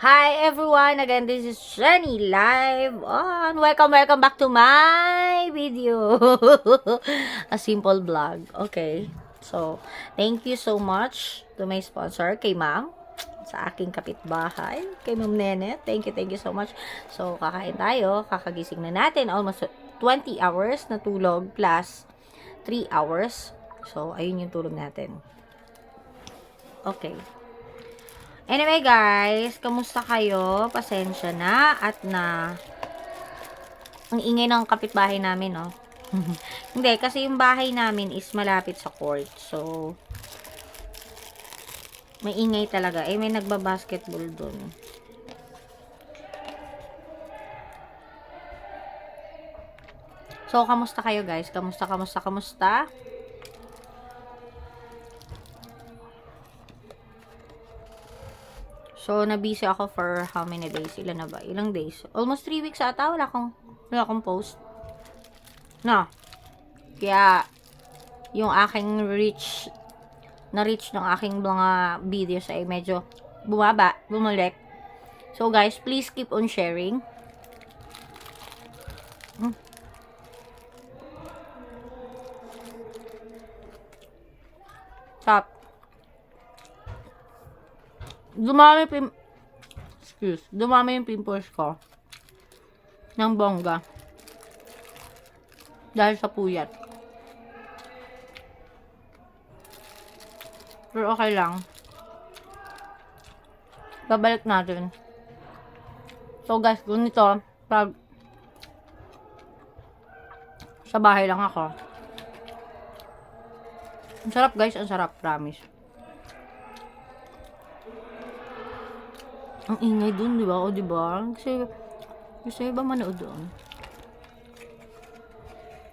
Hi everyone, again this is Jenny live on. Welcome back to my video. A simple vlog. Okay. So, thank you so much to my sponsor, kay Ma'am, sa aking kapitbahay, kay Ma'am Nene. Thank you so much. So, kakain tayo, kakagising na natin. Almost 20 hours na tulog plus 3 hours. So, ayun yung tulog natin. Okay. Anyway guys, kamusta kayo? Pasensya na at ang ingay ng kapitbahay namin, no? Hindi, kasi yung bahay namin is malapit sa court. So, may ingay talaga. Eh, may nagbabasketball dun. So, kamusta kayo guys? Kamusta? So, na-busy ako for how many days? Ilan na ba? Ilang days? Almost 3 weeks ata. Wala akong post. No. Kaya, yung aking na-reach ng aking mga videos ay medyo bumalik. So, guys, please keep on sharing. Stop. Dumami yung pimples ko ng bongga dahil sa puyat. Pero okay lang. Babalik natin. So guys, ganito, pag sa bahay lang ako. Ang sarap guys, ang sarap, promise. Ang ingay dun, di ba? O, di ba? Gusto ba manood doon?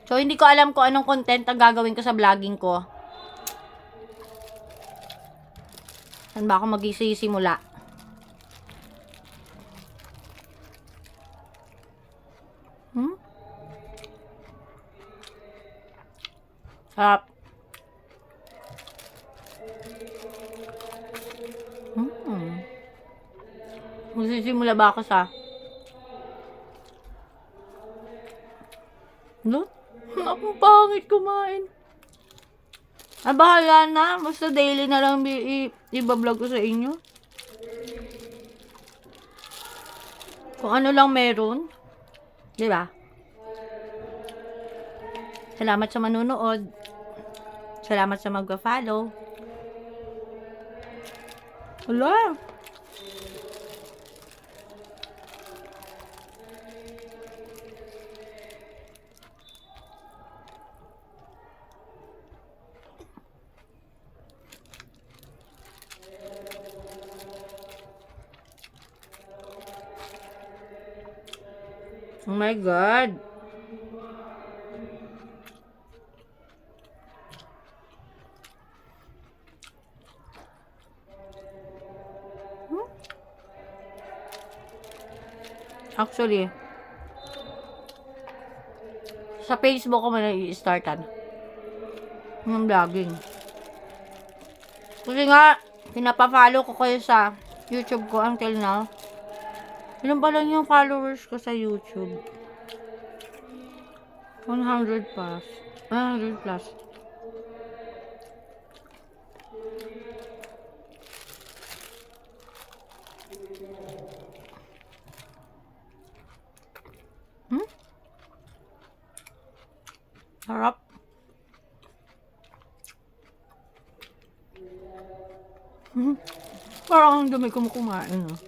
So, hindi ko alam kung anong content ang gagawin ko sa vlogging ko. Saan ba ako magsisimula? Sarap. Magsisimula ba ako sa... No? Ako pangit kumain. Bahala na. Basta daily na lang i-vlog ko sa inyo. Kung ano lang meron. Diba? Salamat sa manunood. Salamat sa mag-follow. Wala. Oh my God. Actually, sa Facebook ko man i-startan ng vlogging. Kasi nga, pinapa-follow ko kayo sa YouTube ko until now. Ilan ba lang yung followers ko sa YouTube? 100 plus. 100 plus. Sarap. Parang ang dami kumain, no?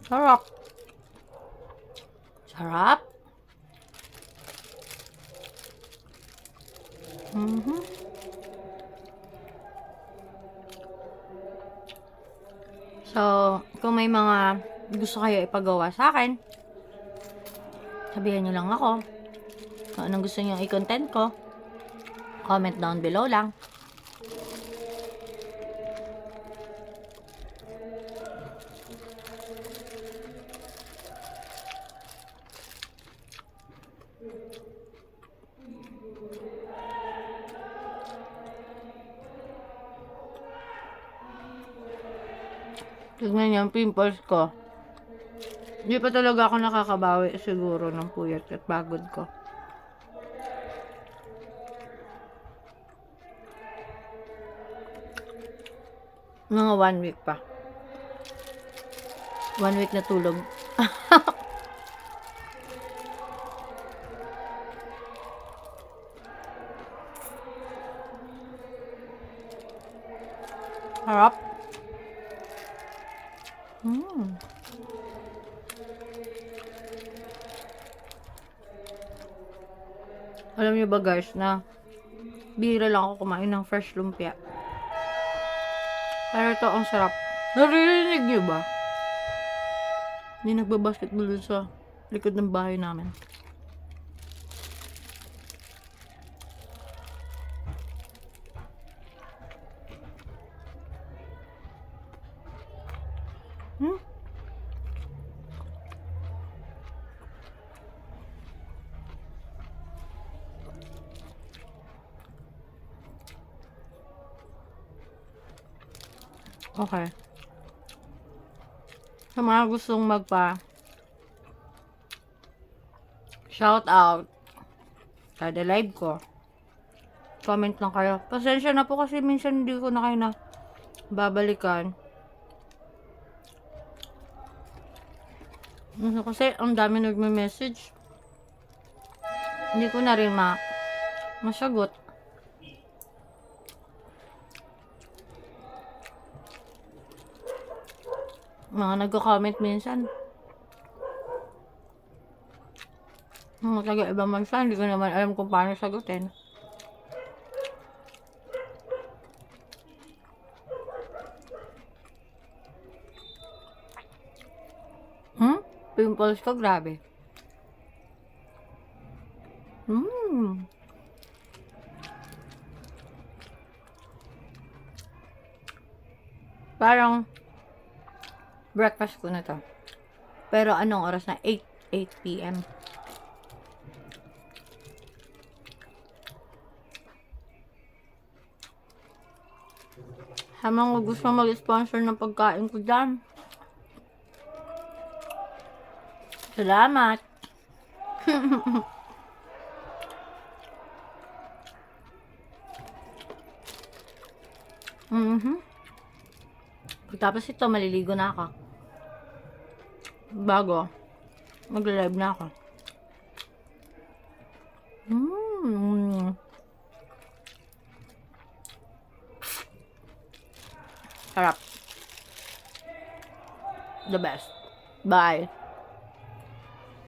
Sarap. Sarap. So, kung may mga gusto kayo ipagawa sa akin, sabihan nyo lang ako. Kung anong gusto nyo i-content ko, comment down below lang. Tignan niyo ang pimples ko. Hindi pa talaga ako nakakabawi siguro ng puyat at pagod ko. Mga 1 week pa. 1 week na tulog. Harap. Alam niyo ba guys na bihira lang ako kumain ng fresh lumpia. Pero ito ang sarap. Naririnig niyo ba? May nagbabasketball dun sa likod ng bahay namin. Okay. Sa mga gustong shout out kada live ko, comment lang kayo. Pasensya na po kasi minsan hindi ko na kayo na babalikan. Kasi ang dami nagme-message. Hindi ko na rin masagot. Mga nagko-comment minsan. Mga taga-ibang bansa, hindi ko naman alam kung paano sagutin. Pimples ko, grabe. Parang breakfast ko na to. Pero anong oras na? 8 p.m. Hamang gusto mag-sponsor ng pagkain ko dyan. Salamat. Pagtapos ito, maliligo na ako. Bago, mag-live na ako. Sarap. The best. Bye.